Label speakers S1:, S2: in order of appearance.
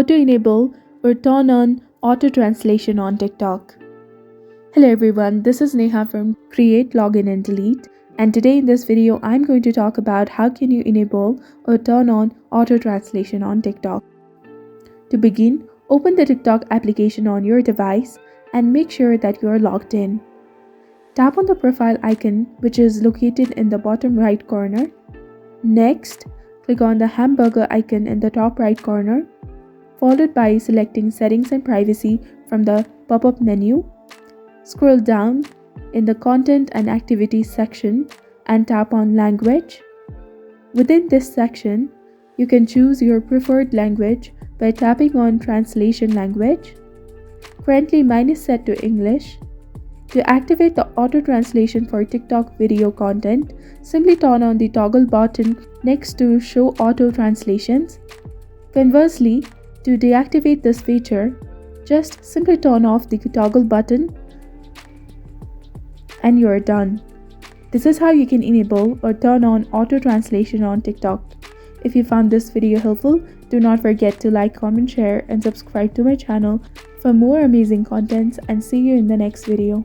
S1: How to enable or turn on auto translation on TikTok. Hello everyone, this is Neha from Create, Login and Delete, and today in this video I'm going to talk about how can you enable or turn on auto translation on TikTok. To begin, open the TikTok application on your device and make sure that you are logged in. Tap on the profile icon, which is located in the bottom right corner. Next, click on the hamburger icon in the top right corner, followed by selecting Settings and Privacy from the pop-up menu. Scroll down in the Content and Activities section and tap on Language. Within this section, you can choose your preferred language by tapping on Translation Language. Currently, mine is set to English. To activate the auto translation for TikTok video content, simply turn on the toggle button next to Show Auto Translations. Conversely, to deactivate this feature, just simply turn off the toggle button and you're done. This is how you can enable or turn on auto translation on TikTok. If you found this video helpful, do not forget to like, comment, share, and subscribe to my channel for more amazing contents, and see you in the next video.